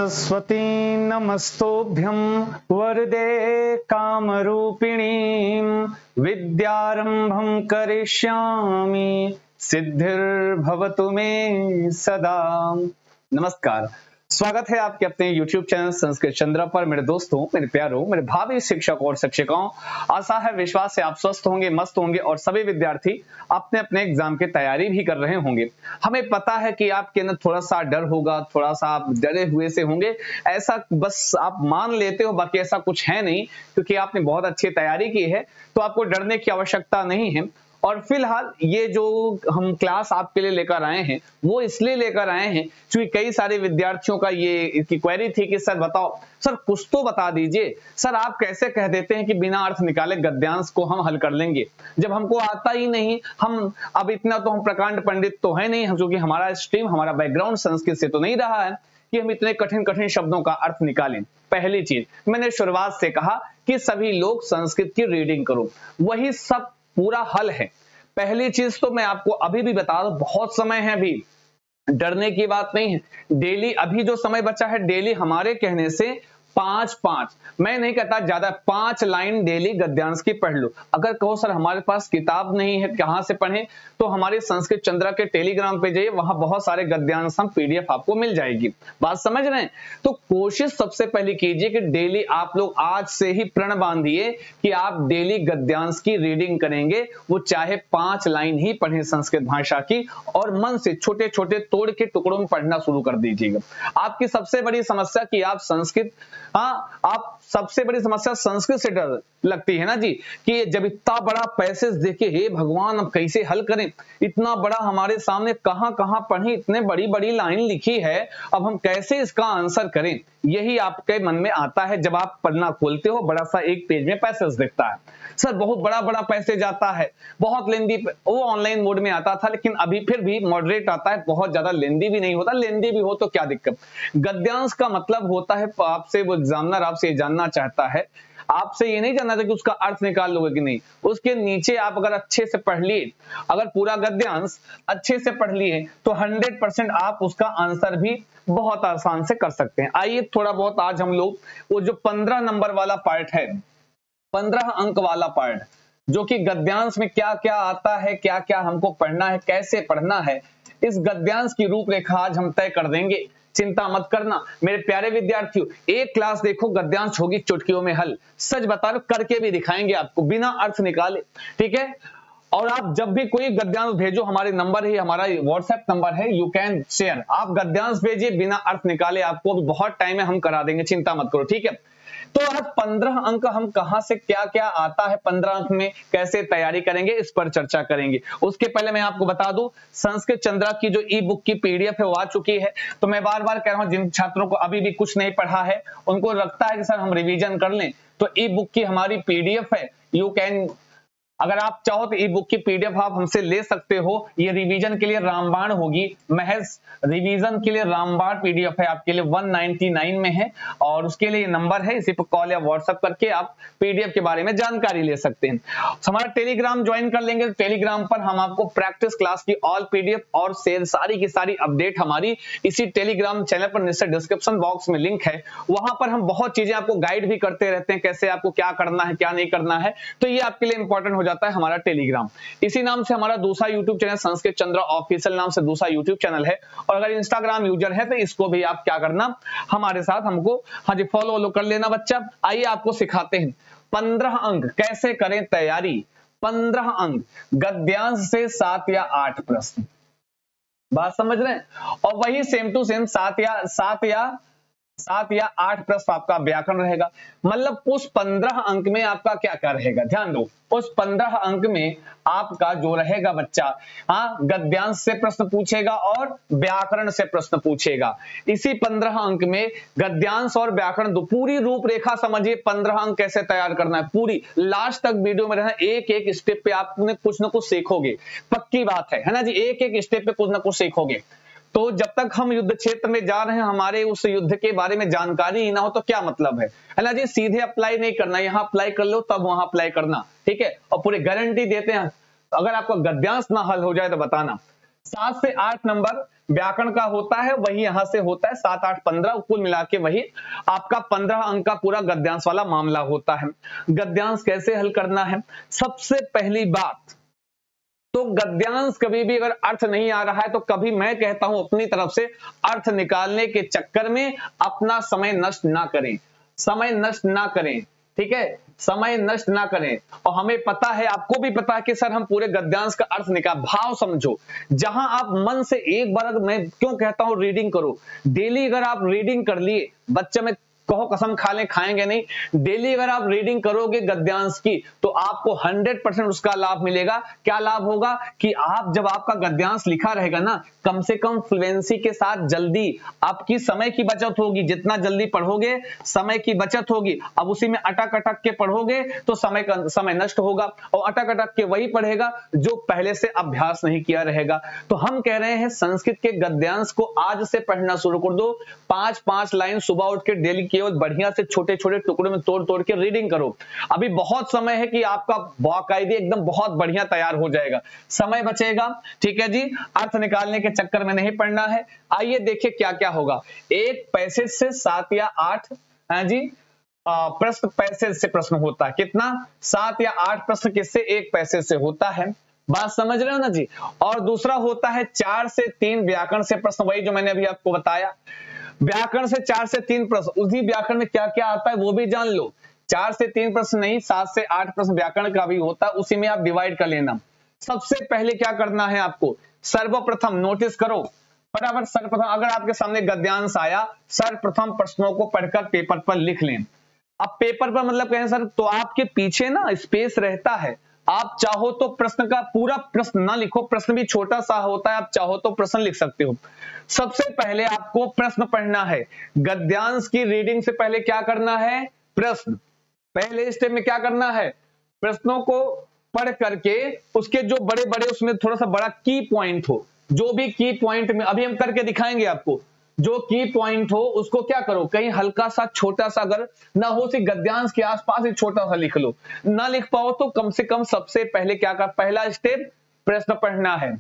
सरस्वती नमस्तोभ्यं वरदे कामरूपिणीं विद्यारंभं करिष्यामि सिद्धिर्भवतु मे सदा। नमस्कार, स्वागत है आपके अपने YouTube चैनल संस्कृत चंद्रा पर। मेरे दोस्तों, मेरे प्यारों, मेरे भावी शिक्षक और शिक्षिकाओं, आशा है विश्वास है आप स्वस्थ होंगे, मस्त होंगे और सभी विद्यार्थी अपने अपने एग्जाम की तैयारी भी कर रहे होंगे। हमें पता है कि आपके अंदर थोड़ा सा डर होगा, थोड़ा सा आप डरे हुए से होंगे, ऐसा बस आप मान लेते हो, बाकी ऐसा कुछ है नहीं, क्योंकि आपने बहुत अच्छी तैयारी की है, तो आपको डरने की आवश्यकता नहीं है। और फिलहाल ये जो हम क्लास आपके लिए लेकर आए हैं वो इसलिए लेकर आए हैं क्योंकि कई सारे विद्यार्थियों का ये क्वेरी थी कि सर बताओ, सर कुछ तो बता दीजिए, सर आप कैसे कह देते हैं कि बिना अर्थ निकाले गद्यांश को हम हल कर लेंगे, जब हमको आता ही नहीं। हम अब इतना तो हम प्रकांड पंडित तो है नहीं, क्योंकि हमारा स्ट्रीम, हमारा बैकग्राउंड संस्कृत से तो नहीं रहा है कि हम इतने कठिन कठिन शब्दों का अर्थ निकालें। पहली चीज मैंने शुरुआत से कहा कि सभी लोग संस्कृत की रीडिंग करो, वही सब पूरा हल है। पहली चीज तो मैं आपको अभी भी बता दूं, बहुत समय है, अभी डरने की बात नहीं है। डेली अभी जो समय बचा है, डेली हमारे कहने से 5 मैं नहीं कहता ज्यादा, 5 लाइन डेली गद्यांश की पढ़ लो। अगर कहो सर हमारे पास किताब नहीं है, कहां से पढ़ें, तो हमारे संस्कृत चंद्रा के टेलीग्राम पे जाइए, वहां बहुत सारे गद्यांश हम पीडीएफ आपको मिल जाएगी। बात समझ रहे हैं? तो कोशिश सबसे पहले कीजिए कि डेली आप लोग आज से ही प्रण बांधिए कि आप डेली गद्यांश की रीडिंग करेंगे, वो चाहे 5 लाइन ही पढ़ें संस्कृत भाषा की, और मन से छोटे छोटे तोड़ के टुकड़ों में पढ़ना शुरू कर दीजिएगा। आपकी सबसे बड़ी समस्या कि आप संस्कृत, आप सबसे बड़ी समस्या संस्कृत से डर लगती है ना जी, कि जब इतना बड़ा पैसेज देखे, हे भगवान अब कैसे हल करें, इतना बड़ा हमारे सामने कहां कहां पढ़े, इतने बड़ी बड़ी लाइन लिखी है, अब हम कैसे इसका आंसर करें, यही आपके मन में आता है जब आप पढ़ना खोलते हो। बड़ा सा एक पेज में पैसेज दिखता है, सर बहुत बड़ा बड़ा पैसेज आता है, बहुत लेंदी, वो ऑनलाइन मोड में आता था, लेकिन अभी फिर भी मॉडरेट आता है, बहुत ज्यादा लेंदी भी नहीं होता। लेंदी भी हो तो क्या दिक्कत। गद्यांश का मतलब होता है, आपसे वो एग्जामिनर आपसे ये जानना चाहता है, आपसे ये नहीं जानना था कि उसका अर्थ निकाल लोगे कि नहीं, उसके नीचे आप अगर अच्छे से पढ़ लिए, अगर पूरा गद्यांश अच्छे से पढ़ लिए, तो 100% आप उसका आंसर भी बहुत आसान से कर सकते हैं। आइए थोड़ा बहुत आज हम लोग वो जो 15 नंबर वाला पार्ट है, 15 अंक वाला पार्ट, जो कि गद्यांश में क्या क्या आता है, क्या क्या हमको पढ़ना है, कैसे पढ़ना है, इस गद्यांश की रूपरेखा आज हम तय कर देंगे। चिंता मत करना मेरे प्यारे विद्यार्थियों, एक क्लास देखो, गद्यांश होगी चुटकियों में हल। सच बता रहे, करके भी दिखाएंगे आपको बिना अर्थ निकाले, ठीक है। और आप जब भी कोई गद्यांश भेजो, हमारे नंबर है, हमारा व्हाट्सएप नंबर है, यू कैन शेयर, आप गद्यांश भेजिए बिना अर्थ निकाले, आपको भी बहुत टाइम है, हम करा देंगे, चिंता मत करो, ठीक है। तो आज 15 अंक हम कहां से क्या क्या आता है, 15 अंक में कैसे तैयारी करेंगे, इस पर चर्चा करेंगे। उसके पहले मैं आपको बता दूं, संस्कृत चंद्रा की जो ई बुक की पीडीएफ है वो आ चुकी है। तो मैं बार बार कह रहा हूं, जिन छात्रों को अभी भी कुछ नहीं पढ़ा है, उनको लगता है कि सर हम रिवीजन कर लें, तो ई बुक की हमारी पीडीएफ है, यू कैन, अगर आप चाहो तो ई बुक की पीडीएफ आप हमसे ले सकते हो। ये रिवीजन के लिए रामबाण होगी, महज रिवीजन के लिए रामबाण पीडीएफ है, आपके लिए 199 में है, और उसके लिए नंबर है, इसी पर कॉल या व्हाट्सएप करके आप पीडीएफ के बारे में जानकारी ले सकते हैं। हमारा टेलीग्राम ज्वाइन कर लेंगे, तो टेलीग्राम पर हम आपको प्रैक्टिस क्लास की ऑल पीडीएफ और सारी की सारी अपडेट हमारी इसी टेलीग्राम चैनल पर, नीचे डिस्क्रिप्शन बॉक्स में लिंक है, वहां पर हम बहुत चीजें आपको गाइड भी करते रहते हैं, कैसे आपको क्या करना है क्या नहीं करना है, तो ये आपके लिए इंपॉर्टेंट हो जाता है हमारा टेलीग्राम। इसी नाम से हमारा दूसरा YouTube channel Sanskrit Chandra official नाम से दूसरा यूट्यूब चैनल है, और अगर इंस्टाग्राम यूजर है तो इसको भी आप क्या करना, हमारे साथ हमको हाँ जी फॉलो कर लेना बच्चा। आइए आपको सिखाते हैं 15 अंक कैसे करें तैयारी। 15 अंक गद्यांश से 7 या 8 प्रश्न, बात समझ रहे हैं, और वही सेम टू सेम 7 या 8 प्रश्न आपका व्याकरण रहेगा। मतलब उस 15 अंक में आपका क्या क्या रहेगा, ध्यान दो, उस 15 अंक में आपका जो रहेगा बच्चा, गद्यांश से प्रश्न पूछेगा और व्याकरण से प्रश्न पूछेगा। इसी 15 अंक में गद्यांश और व्याकरण दो, पूरी रूपरेखा समझिए, 15 अंक कैसे तैयार करना है, पूरी लास्ट तक वीडियो में रहना, एक एक स्टेप पे आपने कुछ ना कुछ सीखोगे, पक्की बात है ना जी, एक एक स्टेप पे कुछ ना कुछ सीखोगे। तो जब तक हम युद्ध क्षेत्र में जा रहे हैं, हमारे उस युद्ध के बारे में जानकारी ही ना हो तो क्या मतलब है ना जी। सीधे अप्लाई नहीं करना, यहाँ अप्लाई कर लो तब वहां अप्लाई करना, ठीक है। और पूरी गारंटी देते हैं, अगर आपका गद्यांश ना हल हो जाए तो बताना, 7 से 8 नंबर व्याकरण का होता है, वही यहां से होता है 7 8 15, कुल मिला के वही आपका 15 अंक का पूरा गद्यांश वाला मामला होता है। गद्यांश कैसे हल करना है? सबसे पहली बात तो गद्यांश कभी भी अगर अर्थ नहीं आ रहा है तो कभी मैं कहता हूं अपनी तरफ से अर्थ निकालने के चक्कर में अपना समय नष्ट ना करें, समय नष्ट ना करें, ठीक है, समय नष्ट ना करें। और हमें पता है, आपको भी पता है कि सर हम पूरे गद्यांश का अर्थ निकाल, भाव समझो। जहां आप मन से एक बार, मैं क्यों कहता हूं रीडिंग करो, डेली अगर आप रीडिंग कर लिए, बच्चे में कहो कसम खा लें खाएंगे नहीं, डेली अगर आप रीडिंग करोगे गद्यांश की तो आपको 100% उसका लाभ मिलेगा। क्या लाभ होगा कि आप जब आपका गद्यांश लिखा रहेगा ना, कम से कम फ्लुएंसी के साथ जल्दी आपकी समय की बचत होगी। जितना जल्दी पढ़ोगे समय की बचत होगी। अब उसी में अटक अटक के पढ़ोगे तो समय नष्ट होगा, और अटक अटक के वही पढ़ेगा जो पहले से अभ्यास नहीं किया रहेगा। तो हम कह रहे हैं संस्कृत के गद्यांश को आज से पढ़ना शुरू कर दो। 5-5 लाइन सुबह उठ के डेली केवल बढ़िया से छोटे छोटे टुकड़ों में तोड़ तोड़ के रीडिंग करो। अभी बहुत समय है कि आपका बाकायदे एकदम बहुत बढ़िया तैयार हो जाएगा, समय बचेगा, ठीक है जी। अर्थ निकालने के चक्कर में नहीं पढ़ना है। आइए देखिए क्या क्या होगा। एक पैसेज से 7 या 8 है जी प्रश्न पैसेज से प्रश्न होता है। कितना? 7 या 8 प्रश्न किससे? एक पैसेज से होता है। बात समझ रहे हो ना जी। और दूसरा होता है 4 से 3 व्याकरण से प्रश्न, वही जो मैंने अभी आपको बताया। व्याकरण से 4 से 3 प्रश्न, उसी व्याकरण में क्या क्या आता है वो भी जान लो। 4 से 3 प्रश्न नहीं, 7 से 8 प्रश्न व्याकरण का भी होता है, उसी में आप डिवाइड कर लेना। सबसे पहले क्या करना है आपको, सर्वप्रथम नोटिस करो फटाफट। सर्वप्रथम अगर आपके सामने गद्यांश आया, सर्वप्रथम प्रश्नों को पढ़कर पेपर पर लिख लें। अब पेपर पर मतलब कहें सर, तो आपके पीछे ना स्पेस रहता है, आप चाहो तो प्रश्न का पूरा प्रश्न ना लिखो, प्रश्न भी छोटा सा होता है, आप चाहो तो प्रश्न लिख सकते हो। सबसे पहले आपको प्रश्न पढ़ना है। गद्यांश की रीडिंग से पहले क्या करना है? प्रश्न। पहले स्टेप में क्या करना है? प्रश्नों को पढ़ करके उसके जो बड़े बड़े, उसमें थोड़ा सा बड़ा की पॉइंट हो, जो भी की पॉइंट में अभी हम करके दिखाएंगे आपको, जो की पॉइंट हो उसको क्या करो, कहीं हल्का सा छोटा सा, अगर ना हो सिर्फ गद्यांश के आसपास ही छोटा सा लिख लो। ना लिख पाओ तो कम से कम सबसे पहले क्या कर, पहला स्टेप प्रश्न पढ़ना है,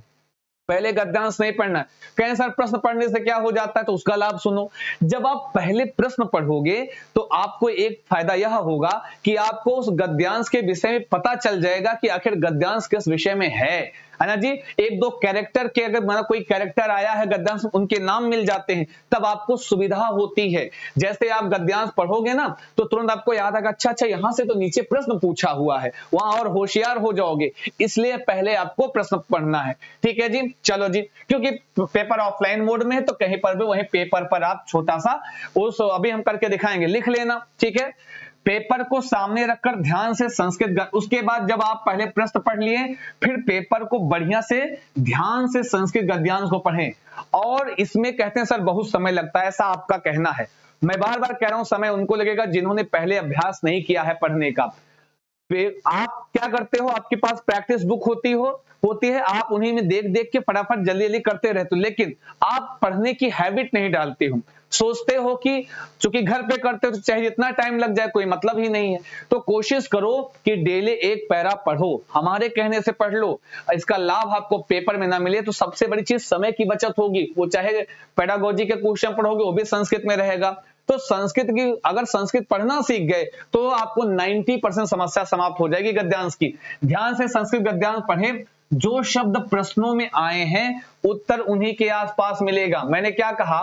पहले गद्यांश नहीं पढ़ना है। कहें सर प्रश्न पढ़ने से क्या हो जाता है, तो उसका लाभ सुनो। जब आप पहले प्रश्न पढ़ोगे तो आपको एक फायदा यह होगा कि आपको उस गद्यांश के विषय में पता चल जाएगा कि आखिर गद्यांश किस विषय में है ना जी। एक दो कैरेक्टर के, अगर मतलब कोई कैरेक्टर आया है गद्यांश, उनके नाम मिल जाते हैं, तब आपको सुविधा होती है। जैसे आप गद्यांश पढ़ोगे ना तो तुरंत आपको याद आएगा, अच्छा अच्छा यहां से तो नीचे प्रश्न पूछा हुआ है, वहां और होशियार हो जाओगे। इसलिए पहले आपको प्रश्न पढ़ना है, ठीक है जी। चलो जी, क्योंकि पेपर ऑफलाइन मोड में है तो कहीं पर भी वहीं पेपर पर आप छोटा सा उस, अभी हम करके दिखाएंगे, लिख लेना, ठीक है। पेपर को सामने रखकर ध्यान से संस्कृत, उसके बाद जब आप पहले प्रश्न पढ़ लिए, फिर पेपर को बढ़िया से ध्यान से संस्कृत गद्यांश को पढ़ें। और इसमें कहते हैं सर बहुत समय लगता है, ऐसा आपका कहना है। मैं बार बार कह रहा हूं समय उनको लगेगा जिन्होंने पहले अभ्यास नहीं किया है पढ़ने का। आप क्या करते हो, आपके पास प्रैक्टिस बुक होती है, आप उन्हीं में देख देख के फटाफट जल्दी जल्दी करते रहते हो, लेकिन आप पढ़ने की हैबिट नहीं डालते हो। सोचते हो कि चूंकि घर पे करते हो तो चाहे जितना टाइम लग जाए कोई मतलब ही नहीं है। तो कोशिश करो कि डेली एक पैरा पढ़ो, हमारे कहने से पढ़ लो। इसका लाभ आपको पेपर में ना मिले तो सबसे बड़ी चीज समय की बचत होगी। वो चाहे पेडागोजी के क्वेश्चन पढ़ोगे वो भी संस्कृत में रहेगा। तो संस्कृत की, अगर संस्कृत पढ़ना सीख गए तो आपको 90% समस्या समाप्त हो जाएगी गद्यांश की। ध्यान से संस्कृत गद्यांश पढ़ें। जो शब्द प्रश्नों में आए हैं उत्तर उन्हीं के आसपास मिलेगा। मैंने क्या कहा,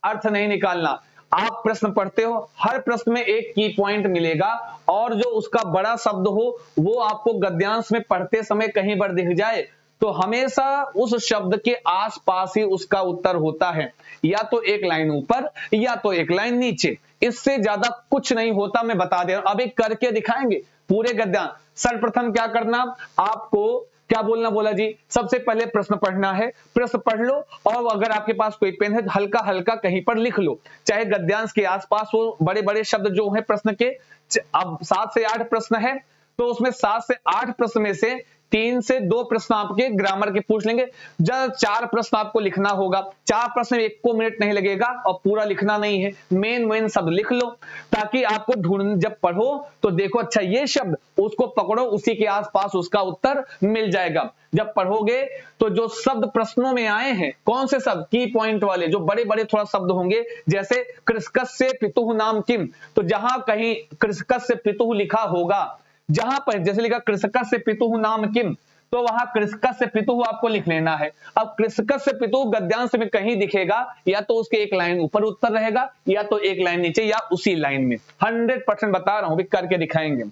अर्थ नहीं निकालना। आप प्रश्न पढ़ते हो, हर प्रश्न में एक की पॉइंट मिलेगा, और जो उसका बड़ा शब्द हो वो आपको गद्यांश में पढ़ते समय कहीं पर दिख जाए तो हमेशा उस शब्द के आसपास ही उसका उत्तर होता है, या तो एक लाइन ऊपर या तो एक लाइन नीचे, इससे ज्यादा कुछ नहीं होता। मैं बता दे रहा हूं, अब एक करके दिखाएंगे पूरे गद्यांश। सर्वप्रथम क्या करना, आपको क्या बोला जी, सबसे पहले प्रश्न पढ़ना है। प्रश्न पढ़ लो, और अगर आपके पास कोई पेन है हल्का हल्का कहीं पर लिख लो, चाहे गद्यांश के आसपास वो बड़े बड़े शब्द जो है प्रश्न के। अब 7 से 8 प्रश्न है तो उसमें 7 से 8 प्रश्न में से 3 से 2 प्रश्न आपके ग्रामर के पूछ लेंगे। जब 4 प्रश्न आपको लिखना होगा, 4 प्रश्न में 1 को मिनट नहीं लगेगा और पूरा लिखना नहीं है, मेन शब्द लिख लो ताकि आपको ढूंढ जब पढ़ो तो देखो अच्छा ये शब्द, उसको पकड़ो, उसी के आसपास उसका उत्तर मिल जाएगा। जब पढ़ोगे तो जो शब्द प्रश्नों में आए हैं, कौन से शब्द, की पॉइंट वाले जो बड़े बड़े थोड़ा शब्द होंगे, जैसे कृषकस्य पितुः नाम किम, तो जहां कहीं कृषकस्य पितुः लिखा होगा, जहां पर जैसे लिखा कृषकस्य पितुः नाम किम, तो वहां कृषकस्य पितुः आपको लिख लेना है। अब कृषकस्य पितुः गद्यांश में कहीं दिखेगा, या तो उसके एक लाइन ऊपर उत्तर रहेगा या तो एक लाइन नीचे या उसी लाइन में। 100% बता रहा हूं, भी करके दिखाएंगे।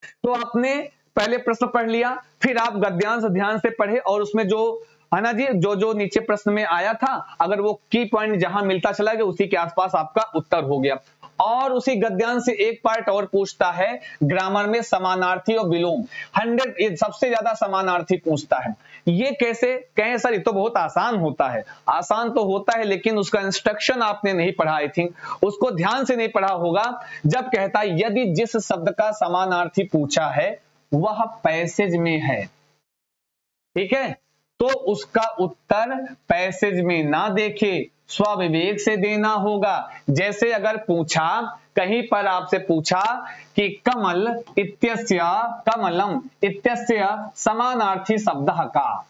तो आपने पहले प्रश्न पढ़ लिया, फिर आप गद्यांश ध्यान से पढ़े और उसमें जो है ना जी, जो नीचे प्रश्न में आया था, अगर वो की पॉइंट जहां मिलता चला गया उसी के आसपास आपका उत्तर हो गया। और उसी गद्यांश से एक पार्ट और पूछता है ग्रामर में, समानार्थी और विलोम। 100 सबसे ज्यादा समानार्थी पूछता है। ये कैसे कहें सर, ये तो बहुत आसान होता है। आसान तो होता है लेकिन उसका इंस्ट्रक्शन आपने नहीं पढ़ा, आई थिंक उसको ध्यान से नहीं पढ़ा होगा। जब कहता है यदि जिस शब्द का समानार्थी पूछा है वह पैसेज में है, ठीक है, तो उसका उत्तर पैसेज में ना देखे, स्वविवेक से देना होगा। जैसे अगर पूछा, कहीं पर आपसे पूछा कि कमल इत्यस्य, कमलम इत्यस्य समानार्थी शब्दः का,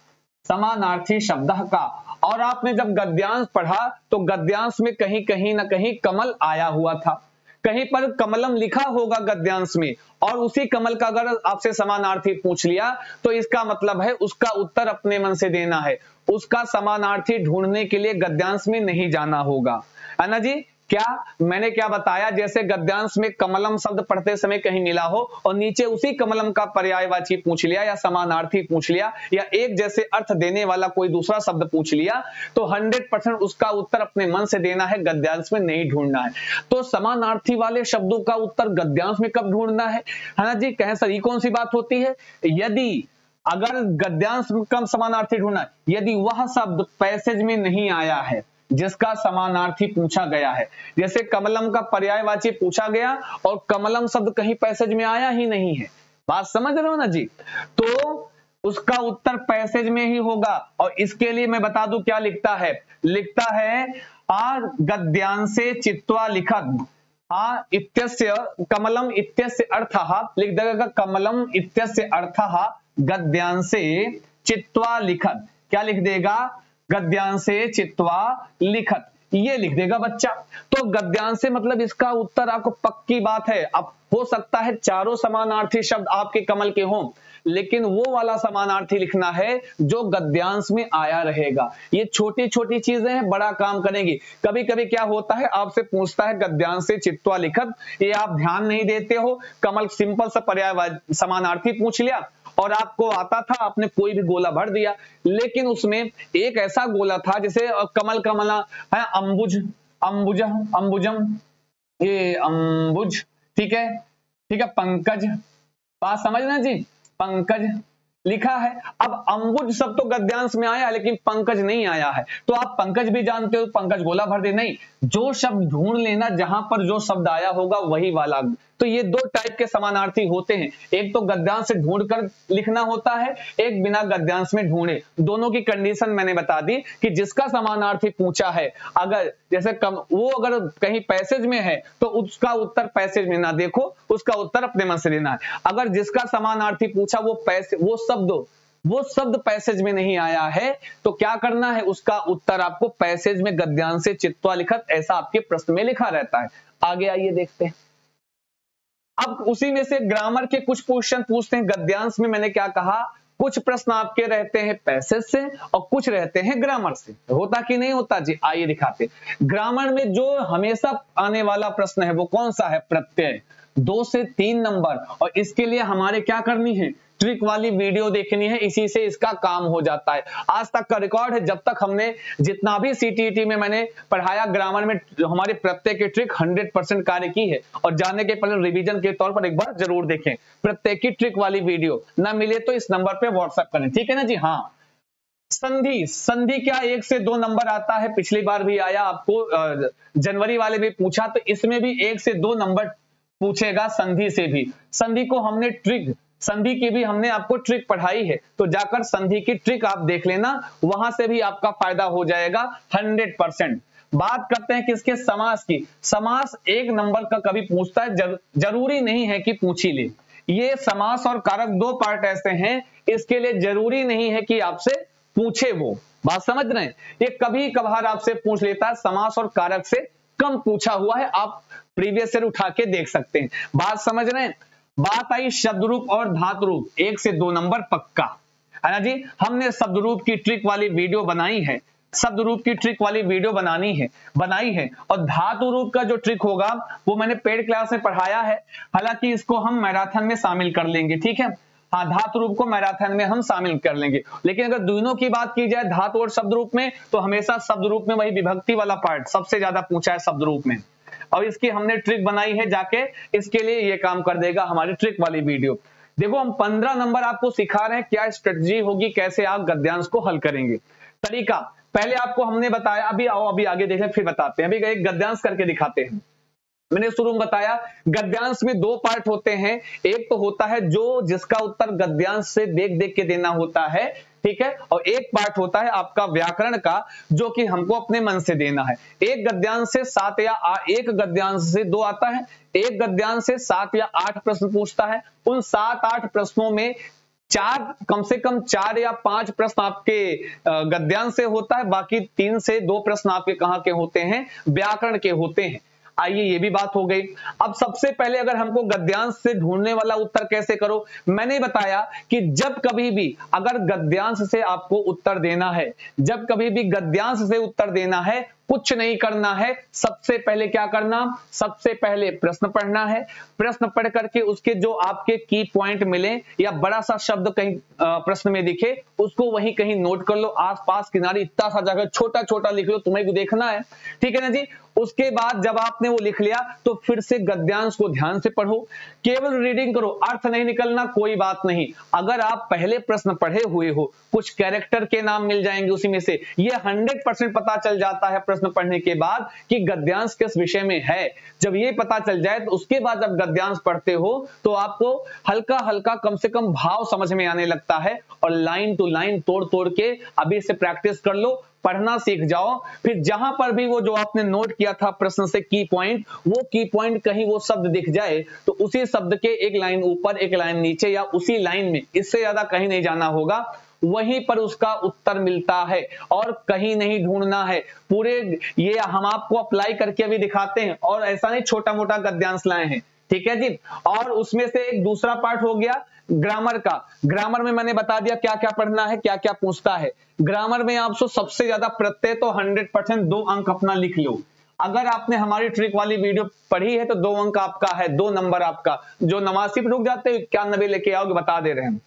समानार्थी शब्दः का, और आपने जब गद्यांश पढ़ा तो गद्यांश में कहीं कहीं ना कहीं कमल आया हुआ था, कहीं पर कमलम लिखा होगा गद्यांश में, और उसी कमल का अगर आपसे समानार्थी पूछ लिया तो इसका मतलब है उसका उत्तर अपने मन से देना है, उसका समानार्थी ढूंढने के लिए गद्यांश में नहीं जाना होगा, है ना जी। क्या मैंने क्या बताया, जैसे गद्यांश में कमलम शब्द पढ़ते समय कहीं मिला हो और नीचे उसी कमलम का पर्यायवाची पूछ लिया या समानार्थी पूछ लिया या एक जैसे अर्थ देने वाला कोई दूसरा शब्द पूछ लिया, तो 100% उसका उत्तर अपने मन से देना है, गद्यांश में नहीं ढूंढना है। तो समानार्थी वाले शब्दों का उत्तर गद्यांश में कब ढूंढना है ना जी। कहें सर ये कौन सी बात होती है, यदि अगर गद्यांश का समानार्थी ढूंढना, यदि वह शब्द पैसेज में नहीं आया है जिसका समानार्थी पूछा गया है। जैसे कमलम का पर्यायवाची पूछा गया और कमलम शब्द कहीं पैसेज में आया ही नहीं है, बात समझ रहे हो ना जी, तो उसका उत्तर पैसेज में ही होगा। और इसके लिए मैं बता दूं क्या लिखता है, लिखता है गद्यांशे चित्वा लिखत इत्यस्य कमलम इत्यस्य अर्थः, लिख देगा कमलम इत्यस्य अर्थः गद्यांशे चित्वा लिखत, क्या लिख देगा, गद्यांशे चित्वा लिखत, ये लिख देगा बच्चा। तो गद्यांश से मतलब इसका उत्तर आपको पक्की बात है। अब हो सकता है चारों समानार्थी शब्द आपके कमल के हों, लेकिन वो वाला समानार्थी लिखना है जो गद्यांश में आया रहेगा। ये छोटी छोटी चीजें हैं, बड़ा काम करेंगी। कभी कभी क्या होता है, आपसे पूछता है गद्यांश से चित्वा लिखत, ये आप ध्यान नहीं देते हो, कमल सिंपल सा पर्याय समानार्थी पूछ लिया और आपको आता था, आपने कोई भी गोला भर दिया, लेकिन उसमें एक ऐसा गोला था जैसे कमल कमला है, अंबुज अंबुज अंबुजम, ये अंबुज, ठीक है, ठीक है, पंकज, बात समझना जी, पंकज लिखा है। अब अंबुज शब्द तो गद्यांश में आया लेकिन पंकज नहीं आया है, तो आप पंकज भी जानते हो, पंकज गोला भर दे, नहीं, जो शब्द ढूंढ लेना जहां पर जो शब्द आया होगा वही वाला। तो ये दो टाइप के समानार्थी होते हैं, एक तो गद्यांश से ढूंढकर लिखना होता है, एक बिना गद्यांश में ढूंढे। दोनों की कंडीशन मैंने बता दी कि जिसका समानार्थी पूछा है, अगर जैसे वो अगर कहीं पैसेज में है तो उसका उत्तर पैसेज में ना देखो, उसका उत्तर अपने मन से देना है। अगर जिसका समानार्थी पूछा वो शब्द पैसेज में नहीं आया है तो क्या करना है, उसका उत्तर आपको पैसेज में गद्यांश से चित्वा लिखत, ऐसा आपके प्रश्न में लिखा रहता है। आगे आइए देखते हैं। अब उसी में से ग्रामर के कुछ क्वेश्चन पूछते हैं। गद्यांश में मैंने क्या कहा, कुछ प्रश्न आपके रहते हैं पैसेज से और कुछ रहते हैं ग्रामर से। होता कि नहीं होता जी, आइए दिखाते। ग्रामर में जो हमेशा आने वाला प्रश्न है वो कौन सा है, प्रत्यय, 2 से 3 नंबर। और इसके लिए हमारे क्या करनी है, ट्रिक वाली वीडियो देखनी है, इसी से इसका काम हो जाता है। आज तक का रिकॉर्ड है, जब तक हमने जितना भी सीटीईटी में मैंने पढ़ाया ग्रामर में, हमारे प्रत्यय की ट्रिक 100% कार्य की है। और जाने के पहले रिवीजन के तौर पर एक बार जरूर देखें प्रत्यय की ट्रिक वाली वीडियो। ना मिले तो इस नंबर पे व्हाट्सएप करें, ठीक है ना जी। हाँ, संधि क्या 1 से 2 नंबर आता है, पिछली बार भी आया, आपको जनवरी वाले भी पूछा, तो इसमें भी 1 से 2 नंबर पूछेगा संधि से भी। संधि को हमने ट्रिक संधि की भी हमने आपको ट्रिक पढ़ाई है, तो जाकर संधि की ट्रिक आप देख लेना, वहां से भी आपका फायदा हो जाएगा 100%। बात करते हैं किसके, समास की। समास एक नंबर का कभी पूछता है, जरूरी नहीं है कि पूछ ही ले। ये समास और कारक दो पार्ट ऐसे हैं, इसके लिए जरूरी नहीं है कि आपसे पूछे वो, बात समझ रहे हैं। ये कभी कभार आपसे पूछ लेता है, समास और कारक से कम पूछा हुआ है, आप प्रीवियस ईयर उठा के देख सकते हैं, बात समझ रहे हैं। बात आई शब्द रूप और धातु रूप, 1 से 2 नंबर पक्का है ना जी। हमने शब्द रूप की ट्रिक वाली वीडियो बनाई है, शब्द रूप की ट्रिक वाली वीडियो बनाई है, और धातु रूप का जो ट्रिक होगा वो मैंने पेड क्लास में पढ़ाया है, हालांकि इसको हम मैराथन में शामिल कर लेंगे, ठीक है। हाँ, धातु रूप को मैराथन में हम शामिल कर लेंगे, लेकिन अगर दोनों की बात की जाए धातु और शब्द रूप में, तो हमेशा शब्द रूप में वही विभक्ति वाला पार्ट सबसे ज्यादा पूछा है शब्द रूप में, और इसकी हमने ट्रिक बनाई है, जाके इसके लिए ये काम कर देगा हमारी ट्रिक वाली वीडियो। देखो हम 15 नंबर आपको सिखा रहे हैं, क्या स्ट्रेटजी होगी, कैसे आप गद्यांश को हल करेंगे। तरीका पहले आपको हमने बताया, अभी आओ अभी आगे देखें फिर बताते हैं। अभी एक गद्यांश करके दिखाते हैं। मैंने शुरू में बताया गद्यांश में दो पार्ट होते हैं, एक तो होता है जो जिसका उत्तर गद्यांश से देख देख के देना होता है, ठीक है, और एक पार्ट होता है आपका व्याकरण का, जो कि हमको अपने मन से देना है। एक गद्यांश से 7 या एक गद्यांश से 2 आता है, एक गद्यांश से 7 या 8 प्रश्न पूछता है। उन 7-8 प्रश्नों में कम से कम 4 या 5 प्रश्न आपके गद्यांश से होता है, बाकी 3 से 2 प्रश्न आपके कहां के होते हैं, व्याकरण के होते हैं। आइए ये भी बात हो गई। अब सबसे पहले अगर हमको गद्यांश से ढूंढने वाला उत्तर कैसे करो, मैंने बताया कि जब कभी भी अगर गद्यांश से आपको उत्तर देना है, जब कभी भी गद्यांश से उत्तर देना है, कुछ नहीं करना है, सबसे पहले क्या करना, सबसे पहले प्रश्न पढ़ना है। प्रश्न पढ़ करके उसके जो आपके की पॉइंट मिले या बड़ा सा शब्द कहीं प्रश्न में दिखे, उसको वहीं कहीं नोट कर लो, आसपास किनारे इतना सा जगह छोटा छोटा लिख लो, तुम्हें भी देखना है, ठीक है ना जी। उसके बाद जब आपने वो लिख लिया तो फिर से गद्यांश को ध्यान से पढ़ो, केवल रीडिंग करो, अर्थ नहीं निकलना कोई बात नहीं। अगर आप पहले प्रश्न पढ़े हुए हो, कुछ कैरेक्टर के नाम मिल जाएंगे उसी में से, ये 100% पता चल जाता है प्रश्न पढ़ने के बाद कि गद्यांश किस विषय में है। जब ये पता चल जाए तो उसके बाद जब गद्यांश पढ़ते हो तो आपको हल्का हल्का कम से कम भाव समझ में आने लगता है, और लाइन टू लाइन तोड़ तोड़ के अभी से प्रैक्टिस कर लो, पढ़ना सीख जाओ। फिर जहां पर भी वो जो आपने नोट किया था प्रश्न से की पॉइंट, वो की पॉइंट कहीं वो शब्द दिख जाए तो उसी शब्द के एक लाइन ऊपर एक लाइन नीचे या उसी लाइन में, इससे ज्यादा कहीं नहीं जाना होगा, वहीं पर उसका उत्तर मिलता है और कहीं नहीं ढूंढना है। पूरे ये हम आपको अप्लाई करके अभी दिखाते हैं, और ऐसा नहीं छोटा मोटा गद्यांश लाए हैं, ठीक है जी। और उसमें से एक दूसरा पार्ट हो गया ग्रामर का। ग्रामर में मैंने बता दिया क्या क्या पढ़ना है, क्या क्या पूछता है। ग्रामर में आपको सबसे ज्यादा प्रत्यय तो 100% 2 अंक अपना लिख लो। अगर आपने हमारी ट्रिक वाली वीडियो पढ़ी है तो 2 अंक आपका है, 2 नंबर आपका। जो 89 रुक जाते हैं 91 लेके आओगे, बता दे रहे हैं,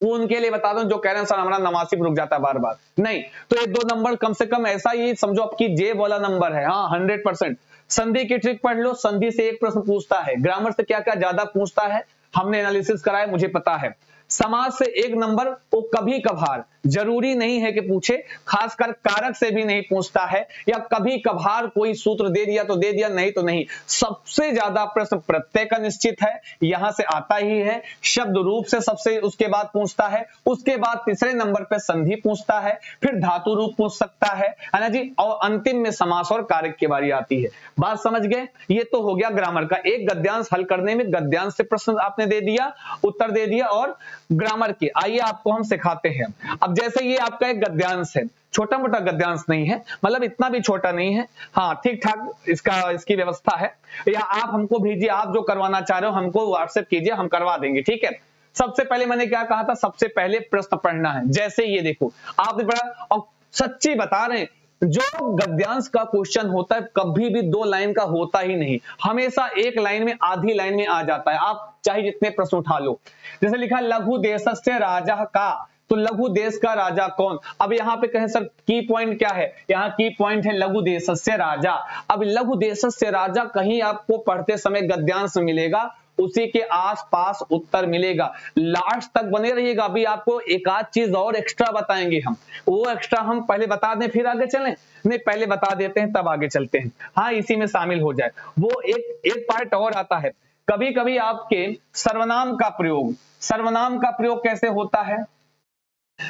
वो उनके लिए बता दो जो कह रहे हैं सर हमारा 89 रुक जाता है बार बार, नहीं तो ये 2 नंबर कम से कम ऐसा ही समझो आपकी जे वाला नंबर है। हाँ 100%। संधि की ट्रिक पढ़ लो, संधि से एक प्रश्न पूछता है। ग्रामर से क्या क्या ज्यादा पूछता है हमने एनालिसिस कराया, मुझे पता है। समाज से 1 नंबर वो कभी कभार, जरूरी नहीं है कि पूछे, खासकर कारक से भी नहीं पूछता है, या कभी कभार कोई सूत्र दे दिया तो दे दिया, नहीं तो नहीं। सबसे ज्यादा प्रश्न प्रत्यय का निश्चित है, यहां से आता ही है। शब्द रूप से सबसे उसके बाद पूछता है, उसके बाद तीसरे नंबर पे संधि पूछता है, फिर धातु रूप पूछ सकता है ना जी, और अंतिम में समास और कारक की बारी आती है। बात समझ गए? ये तो हो गया ग्रामर का। एक गद्यांश हल करने में गद्यांश से प्रश्न आपने दे दिया, उत्तर दे दिया, और ग्रामर के आइए आपको हम सिखाते हैं। अब जैसे ये आपका एक गद्यांश है, छोटा मोटा गद्यांश नहीं है, मतलब इतना भी छोटा नहीं है, हाँ ठीक ठाक इसकी व्यवस्था है। या आप हमको भेजिए, आप जो करवाना चाह रहे हो हमको व्हाट्सएप कीजिए, हम करवा देंगे, ठीक है। सबसे पहले मैंने क्या कहा था, सबसे पहले प्रश्न पढ़ना है। जैसे ये देखो आपने पढ़ा, और सच्ची बता रहे हैं जो गद्यांश का क्वेश्चन होता है कभी भी 2 लाइन का होता ही नहीं, हमेशा एक लाइन में, आधी लाइन में आ जाता है। आप चाहे जितने प्रश्न उठा लो, जैसे लिखा लघु देशस्य राजा का, तो लघु देश का राजा कौन। अब यहाँ पे कहें सर की पॉइंट क्या है, यहाँ की पॉइंट है लघु देशस्य राजा। अब लघु देशस्य राजा कहीं आपको पढ़ते समय गद्यांश मिलेगा, उसी के आसपास उत्तर मिलेगा। लास्ट तक बने रहिएगा, अभी आपको एक आध चीज और एक्स्ट्रा बताएंगे हम, वो एक्स्ट्रा हम पहले बता दें फिर आगे चलें, नहीं पहले बता देते हैं तब आगे चलते हैं। हाँ इसी में शामिल हो जाए। वो एक पार्ट और आता है, कभी कभी आपके सर्वनाम का प्रयोग कैसे होता है?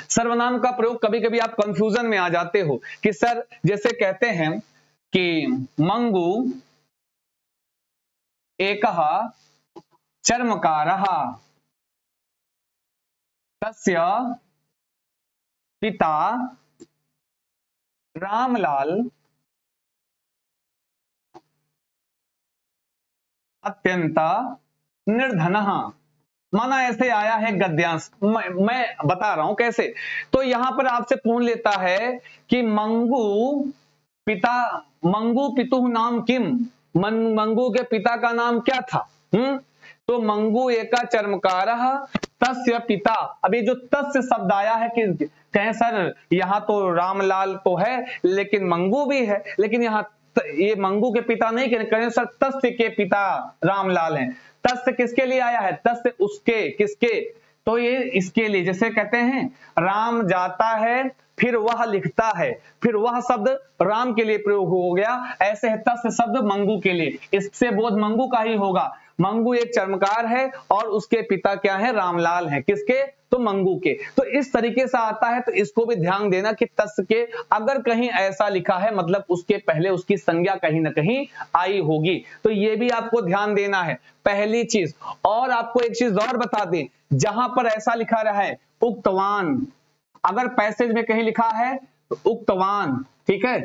सर्वनाम का प्रयोग कभी कभी आप कंफ्यूजन में आ जाते हो कि सर जैसे कहते हैं कि मंगू एकः चर्मकारः तस्य पिता रामलाल अत्यंत निर्धनः। माना ऐसे आया है गद्यांश, मैं बता रहा हूं कैसे। तो यहां पर आपसे पूछ लेता है कि मंगू पितुः नाम किम, मंगू के पिता का नाम क्या था? तो मंगू एका चर्मकारः तस्य पिता। अभी जो तस्य शब्द आया है कि कहें सर यहाँ तो रामलाल तो है लेकिन मंगू भी है, लेकिन यहाँ ये मंगू के पिता नहीं कहें सर, तस्य के पिता रामलाल हैं। तस्य किसके लिए आया है? तस्य उसके, किसके? तो ये इसके लिए, जैसे कहते हैं राम जाता है फिर वह लिखता है, फिर वह शब्द राम के लिए प्रयोग हो गया, ऐसे है तस्य शब्द मंगू के लिए, इससे बोध मंगू का ही होगा। मंगू एक चर्मकार है और उसके पिता क्या है? रामलाल हैं। किसके? तो मंगू के। तो इस तरीके से आता है, तो इसको भी ध्यान देना कि तस्य के अगर कहीं ऐसा लिखा है मतलब उसके पहले उसकी संज्ञा कहीं ना कहीं आई होगी, तो ये भी आपको ध्यान देना है पहली चीज। और आपको एक चीज और बता दें, जहां पर ऐसा लिखा रहा है उक्तवान, अगर पैसेज में कहीं लिखा है तो उक्तवान, ठीक है,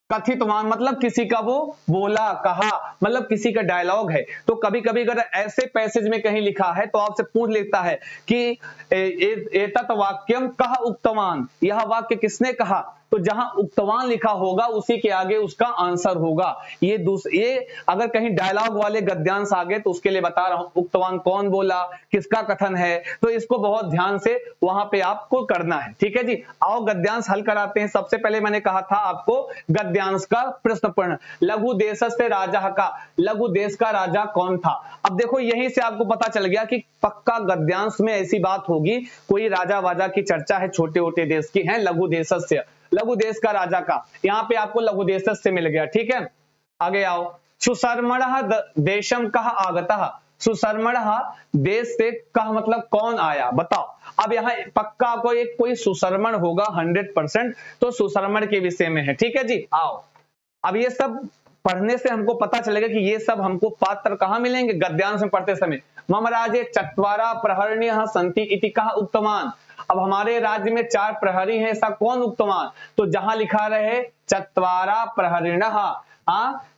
कथितवान मतलब किसी का वो बोला कहा, मतलब किसी का डायलॉग है। तो कभी कभी अगर ऐसे पैसेज में कहीं लिखा है तो आपसे पूछ लेता है कि एतत् वाक्यम कह उक्तवान, यह वाक्य किसने कहा? तो जहां उक्तवान लिखा होगा उसी के आगे उसका आंसर होगा। ये अगर कहीं डायलॉग वाले गद्यांश आ गए तो उसके लिए बता रहा हूं उक्तवान कौन बोला, किसका कथन है, तो इसको बहुत ध्यान से वहां पे आपको करना है। ठीक है जी, आओ गद्यांश हल कराते हैं। सबसे पहले मैंने कहा था आपको गद्यांश का प्रश्न पढ़ना। लघु देशस्य राजा का, लघु देश का राजा कौन था? अब देखो यहीं से आपको पता चल गया कि पक्का गद्यांश में ऐसी बात होगी, कोई राजा वाजा की चर्चा है, छोटे छोटे देश की है, लघु देशस्य, लघु देश का राजा का, यहां पे आपको लघु देशस्य से मिल गया। ठीक है, आगे आओ। सुशर्मण देशम कह आगतः, सुशर्मण देश से कह मतलब कौन आया, बताओ। अब यहाँ पक्का कोई सुशर्मण होगा 100%, तो सुशर्मण के विषय में है। ठीक है जी, आओ। अब ये सब पढ़ने से हमको पता चलेगा कि ये सब हमको पात्र कहां मिलेंगे? गद्यांश में पढ़ते समय। मम राज्ये चत्वारा प्रहरण्यः सन्ति इति कह उक्तवान। अब हमारे राज्य में 4 प्रहरी हैं, ऐसा कौन उक्तवान? तो जहां लिखा रहे चत्वारा प्रहरिणः,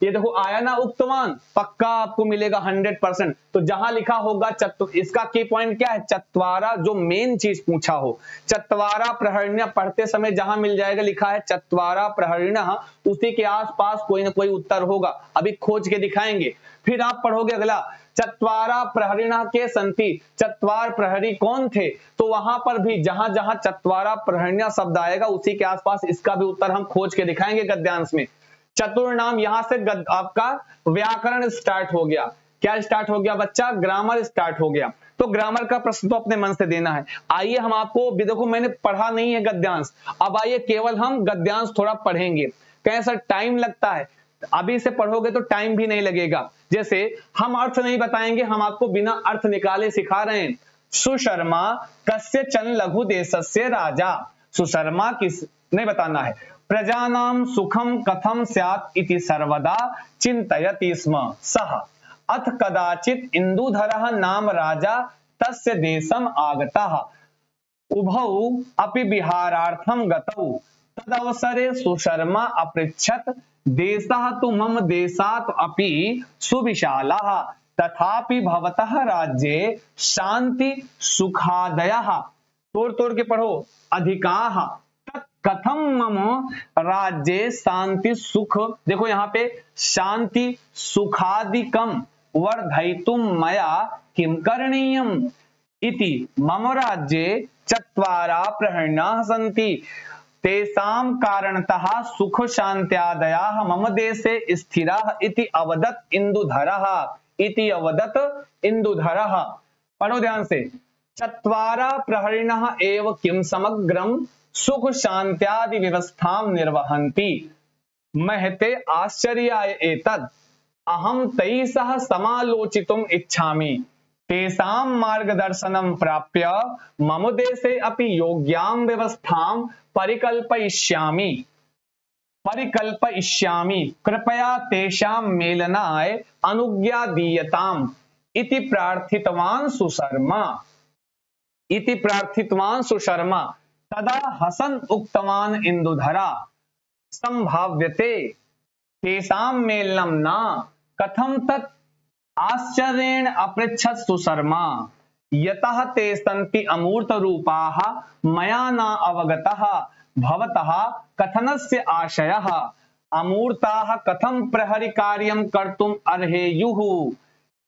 ये देखो आया ना उक्तवान, पक्का आपको मिलेगा 100%। तो जहां लिखा होगा इसका की पॉइंट क्या है? चत्वारा, जो मेन चीज पूछा हो, चत्वारा प्रहरिण्य पढ़ते समय जहां मिल जाएगा लिखा है चत्वारा प्रहरिणः, उसी के आसपास कोई ना कोई उत्तर होगा, अभी खोज के दिखाएंगे। फिर आप पढ़ोगे अगला, चत्वारा प्रहरिणः के संति, चत्वार प्रहरी कौन थे? तो वहां पर भी जहां जहां चत्वारा प्रहरिण्य शब्द आएगा उसी के आसपास इसका भी उत्तर हम खोज के दिखाएंगे गद्यांश में। चतुर्नाम, यहां से आपका व्याकरण स्टार्ट हो गया। क्या स्टार्ट हो गया बच्चा? ग्रामर स्टार्ट हो गया। तो ग्रामर का प्रश्न तो अपने मन से देना है। आइए हम आपको, देखो मैंने पढ़ा नहीं है गद्यांश, अब आइए केवल हम गद्यांश थोड़ा पढ़ेंगे। कहें सर टाइम लगता है, अभी से पढ़ोगे तो टाइम भी नहीं लगेगा। जैसे हम अर्थ नहीं बताएंगे, हम आपको बिना अर्थ निकाले सिखा रहे हैं। सुशर्मा कस्यचन लघु देशस्य राजा, सुशर्मा किस नहीं बताना है। प्रजानां सुखम कथम स्यात् इति सर्वदा चिन्तयति स्म सः, अथ कदाचित् इंदुधरः नाम राजा तस्य देशम आगतः, उभौ अपि विहारार्थं गतौ, तदवसरे सुशर्मा अपृच्छत् देशः तु मम देशात् अपि सुविशालः, तथापि भवतः राज्ये शांति सुखादयः, तोड़ तोड़ के पढ़ो, अधिकाः कथम मम राज्ये शांति सुख, देखो यहाँ पे शांति सुखादिकम वर्धयितुम मया किम करणीयम इति मम राज्ये चत्वारा प्रहरणाः सन्ति, तेषां कारणतः सुख शांत्यादयाः मम देशे स्थिराः इति अवदत् इंदुधरः, इति अवदत् इंदुधरः। पढ़ो ध्यान से, चत्वारा प्रहरिणः एव किम समग्रम सुख शांत्यादि व्यवस्थां निर्वहन्ति, महते आश्चर्याय एतद्, अहम तैः सह समालोचितुम् इच्छामि, तेषां मार्गदर्शनं प्राप्य मम देशे अपि योग्यां व्यवस्थां परिकल्पयिष्यामि कृपया तेषां मेलनाय अनुज्ञा दीयताम् इति प्रार्थितवान् सुशर्मा। तदा हसन् उक्तवान् इंदुधरा, संभाव्यते तेषां मेलनं न। कथं तत्? आश्चर्येण अपृच्छत् सुशर्मा। यतः ते सन्ति अमूर्तरूपाः मया न अवगतः भवतः कथनस्य आशयः। अमूर्ताः कथं प्रहरिकार्यं कर्तुम् अर्हेयुः?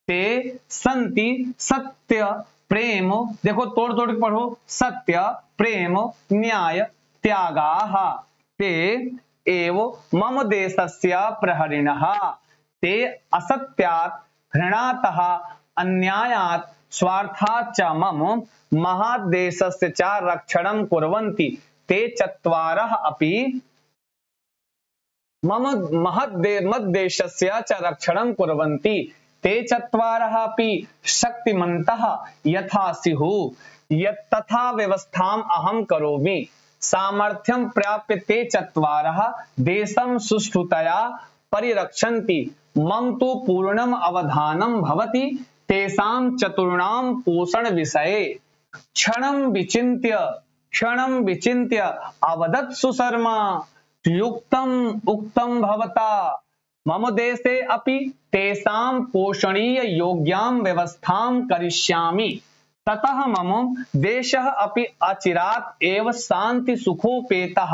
ते सन्ति सत्य प्रेम, देखो तोड़ तोड़ के पढ़ो, सत्य प्रेम न्याय त्यागाः ते एव मम देशस्य प्रहरिणः। ते असत्यात् घृणातः अन्यायात् स्वार्थात् च मम महादेशस्य च रक्षणं कुर्वन्ति। ते चत्वारः अपि मम मद्देशस्य च रक्षणं कुर्वन्ति। ते चत्वारः अपि शक्तिमन्तः यथा स्युः यत्तथा व्यवस्थाम् अहं करोमि। सामर्थ्यं प्राप्य ते चत्वारः देशं सुष्ठुतया परिरक्षन्ति। मम तु पूर्णम् अवधानं भवति तेषां चतुर्णां पोषण विषये। क्षणं विचिन्त्य अवदत् सुशर्मा, युक्तम् उक्तं भवता। मम देशे अपि तेषां पोषणीय योग्यां व्यवस्थां करिष्यामि। ततः मम देशः अपि अचिरात् एव शांति सुखोपेतः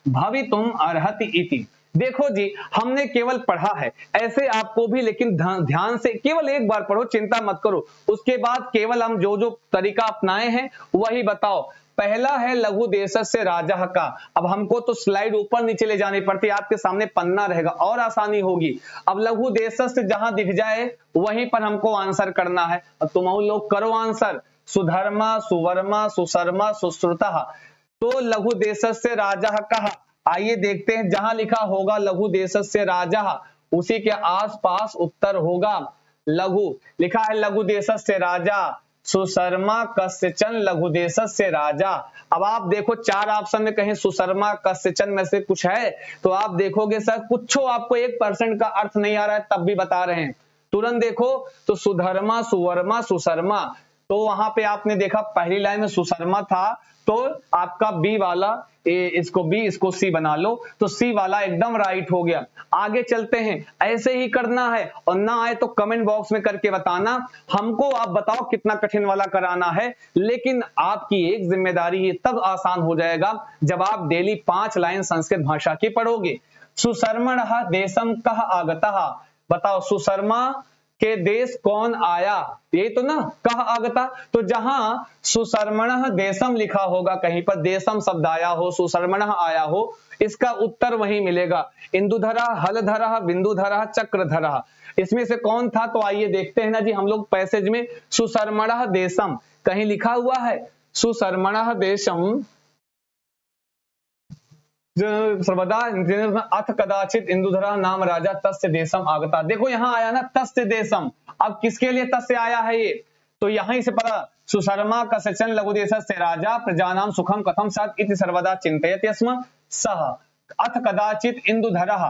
भवितुम् अर्हति इति। देखो जी, हमने केवल पढ़ा है, ऐसे आपको भी लेकिन ध्यान से केवल एक बार पढ़ो, चिंता मत करो। उसके बाद केवल हम जो जो तरीका अपनाए हैं वही बताओ। पहला है लघु देशस्य राजा का। अब हमको तो स्लाइड ऊपर नीचे ले जानी पड़ती है, आपके सामने पन्ना रहेगा और आसानी होगी। अब लघु देशस्य जहां दिख जाए वहीं पर हमको आंसर करना है। अब तुम लोग करो आंसर। सुधर्मा सुवर्मा सुशर्मा सुश्रुतः। तो लघु देशस्य राजा कहा, आइए देखते हैं। जहां लिखा होगा लघु देशस्य राजा, उसी के आसपास उत्तर होगा। लघु लिखा है लघु देशस्य राजा, सुशर्मा कस्यचन लघु देशस्य राजा। अब आप देखो चार ऑप्शन में कहीं सुशर्मा कस्यचन में से कुछ है तो आप देखोगे सर कुछ आपको 1% का अर्थ नहीं आ रहा है, तब भी बता रहे हैं। तुरंत देखो तो सुधर्मा सुवर्मा सुशर्मा, तो वहां पे आपने देखा पहली लाइन में सुशर्मा था, तो आपका बी वाला इसको बी इसको सी बना लो, तो सी वाला एकदम राइट हो गया। आगे चलते हैं, ऐसे ही करना है और ना आए तो कमेंट बॉक्स में करके बताना। हमको आप बताओ कितना कठिन वाला कराना है, लेकिन आपकी एक जिम्मेदारी है, तब आसान हो जाएगा जब आप डेली 5 लाइन संस्कृत भाषा की पढ़ोगे। सुशर्मणः देशम कः आगतः, बताओ सुशर्मा के देश कौन आया, ये तो ना कह आगता। तो जहां सुशर्मणः देशम लिखा होगा, कहीं पर देशम शब्द आया हो, सुशर्मणः आया हो, इसका उत्तर वही मिलेगा। इंदुधरा हलधरा बिंदुधरा चक्रधरा, इसमें से कौन था? तो आइए देखते हैं ना जी, हम लोग पैसेज में सुशर्मणः देशम कहीं लिखा हुआ है, सुशर्मणः देशम सर्वदा अथ कदाचित इंदुधरा नाम राजा तस्य देशम आगता। देखो यहां आया ना तस्य देशम, अब किसके लिए तस्य आया है ये, तो यहीं से पता, सुशर्मा कस्यचन लघु देशस्य राजा प्रजानां सुखम कथम स्यात् इति सर्वदा चिंतयति स्म सः अथ कदाचित इंदुधरः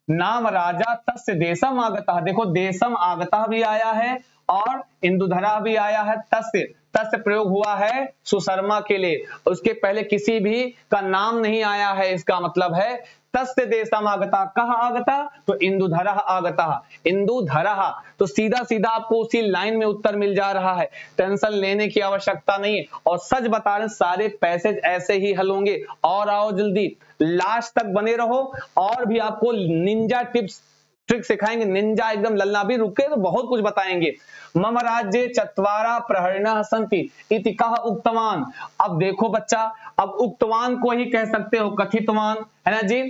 नाम राजा तस्य देशम आगतः। देखो देशम आगतः भी आया है और इंदुधरा भी आया है। तस्य तस्य प्रयोग हुआ है सुशर्मा के लिए, उसके पहले किसी भी का नाम नहीं आया है, इसका मतलब है तस्य देशम आगता। कहाँ आगता? तो इंदुधरः आगता, इंदुधरः। तो सीधा सीधा आपको उसी लाइन में उत्तर मिल जा रहा है, टेंशन लेने की आवश्यकता नहीं है। और सच बता रहे सारे पैसेज ऐसे ही हल होंगे। और आओ जल्दी लास्ट तक बने रहो, और भी आपको निंजा टिप्स ट्रिक सिखाएंगे, निंजा एकदम लल्ला भी रुके तो बहुत कुछ बताएंगे। मम राज्ये चत्वारा प्रहरिणः सन्ति इति कः उक्तवान। अब देखो बच्चा, अब उक्तवान को ही कह सकते हो कथितवान, है ना जी,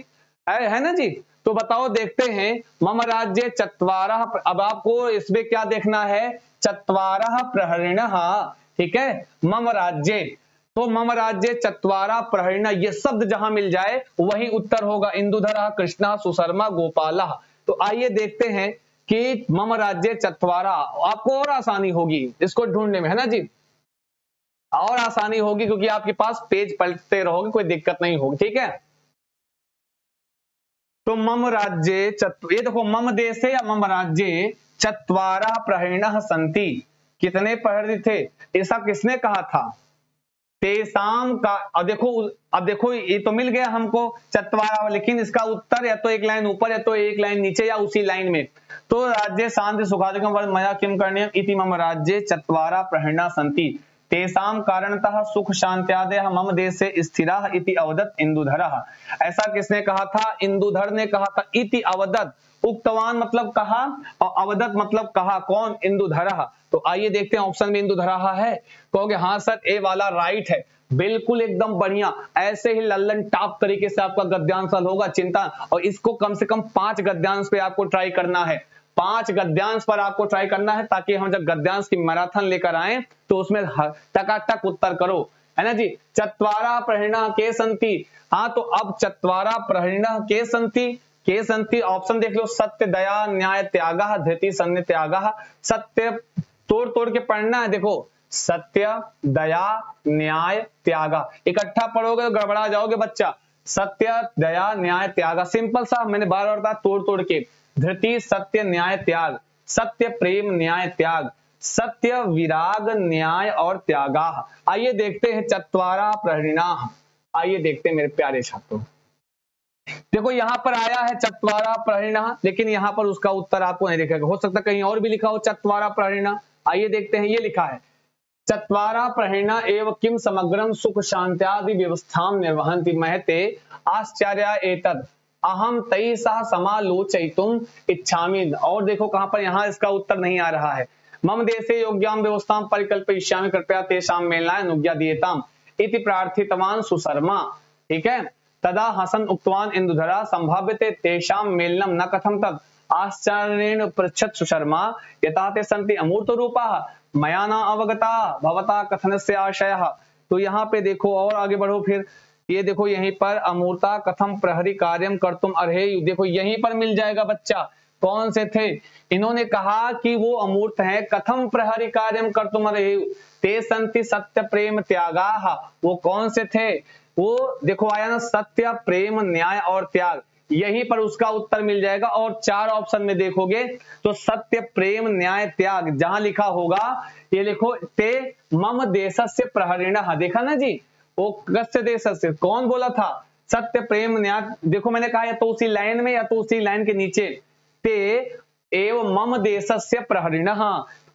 है ना जी। तो बताओ देखते हैं, मम राज्ये चत्वारा, अब आपको इसमें क्या देखना है, चत्वारः प्रहरिणः, ठीक है, मम राज्ये, तो मम राज्ये चत्वारा प्रहरिणः, ये शब्द जहां मिल जाए वही उत्तर होगा। इंदुधरः कृष्णः सुशर्मा गोपालः। तो आइए देखते हैं कि मम राज्य चत्वारा, आपको और आसानी होगी इसको ढूंढने में, है ना जी, और आसानी होगी क्योंकि आपके पास पेज पलटते रहोगे, कोई दिक्कत नहीं होगी, ठीक है। तो मम राज्य ये देखो, मम देशे या मम राज्य चत्वारा प्रहरिणः सन्ति, कितने प्रहरी थे, ऐसा किसने कहा था, तेसाम का। अब देखो ये तो मिल गया हमको चत्वारा, लेकिन इसका उत्तर या तो एक लाइन ऊपर या तो एक लाइन नीचे या उसी लाइन में। तो राज्य शांति सुखादिकम वर्ग मया किम करणीयम इति मम राज्ये चत्वारा प्रहरिणः सन्ति तेसाम कारणतः सुख शांत्यादयः मम देशे स्थिराः इति अवदत् इंदुधरः। ऐसा किसने कहा था, इंदुधर ने कहा था। इति अवदत्, उक्तवान मतलब कहा और अवदत् मतलब कहा, कौन, इंदुधरः। तो आइए देखते हैं ऑप्शन में इंदुधरः है, कहोगे हाँ सर ए वाला राइट है, बिल्कुल एकदम बढ़िया। ऐसे ही लल्लन टॉप तरीके से आपका गद्यांश हल होगा, चिंता, और इसको कम से कम 5 गद्यांश पे आपको ट्राई करना है, 5 गद्यांश पर आपको ट्राई करना है, ताकि हम जब गद्यांश की मैराथन लेकर आए तो उसमें टकाटक उत्तर करो, है ना जी। चत्वारा प्रहरिणः के सन्ति, हाँ तो अब चत्वारा प्रहरिणः के सन्ति ऑप्शन देख लो, सत्य दया न्याय त्यागः धृति सन्य त्यागः। सत्य तोड़ तोड़ के पढ़ना है, देखो सत्य दया न्याय त्याग, इकट्ठा पढ़ोगे तो गड़बड़ा जाओगे बच्चा। सत्य दया न्याय त्याग, सिंपल सा, मैंने बार बार बताया तोड़ तोड़ के। धृति सत्य न्याय त्याग, सत्य प्रेम न्याय त्याग, सत्य विराग न्याय और त्यागा। आइए देखते हैं चत्वारा प्रहरिणः, आइए देखते हैं मेरे प्यारे छात्रों। देखो यहां पर आया है चत्वारा प्रहरिणः, लेकिन यहां पर उसका उत्तर आपको नहीं दिखेगा, हो सकता है कहीं और भी लिखा हो चत्वारा प्रहरिणः। आइए देखते हैं, ये लिखा है चत्वारा प्रहरिणः एव किम समग्रम सुख शांत्यादि व्यवस्थां निर्वहन्ति महते आश्चर्य एतद् अहम तैः सह समालोचयितुम् इच्छामि। और देखो कहां पर, यहां इसका उत्तर नहीं आ रहा है। मम देशे योग्यां व्यवस्थां परिकल्पयिष्यामि कृपया तेषां मेलनाय अनुज्ञा दीयताम् इति प्रार्थितवान् सुशर्मा, ठीक है। तदा हसन उक्तवान् इंदुधरः संभाव्यते तेषां मेलनं न कथं तत् आश्चर्येण पृच्छत् सुशर्मा यथा ते सन्ति अमूर्त रूपाः मया न अवगता भवता कथनस्य आशयः। तो यहाँ पे देखो और आगे बढ़ो, फिर ये देखो यहीं पर अमूर्ता कथम प्रहरी कार्यम कर्तुम अर्हेयु, देखो यहीं पर मिल जाएगा बच्चा, कौन से थे, इन्होंने कहा कि वो अमूर्त हैं, कथम प्रहरी कार्यम कर्तुम अर्हेयु ते सन्ति सत्य प्रेम त्यागाः, वो कौन से थे, वो देखो आया ना सत्य प्रेम न्याय और त्याग, यहीं पर उसका उत्तर मिल जाएगा। और 4 ऑप्शन में देखोगे तो सत्य प्रेम न्याय त्याग जहां लिखा होगा, ये लिखो ते मम देशस्य प्रहरिणः, देखा ना जी, वो कस्य देशस्य, कौन बोला था, सत्य प्रेम न्याय। देखो मैंने कहा या तो उसी लाइन में या तो उसी लाइन के नीचे, ते एव मम देशस्य प्रहरिणः,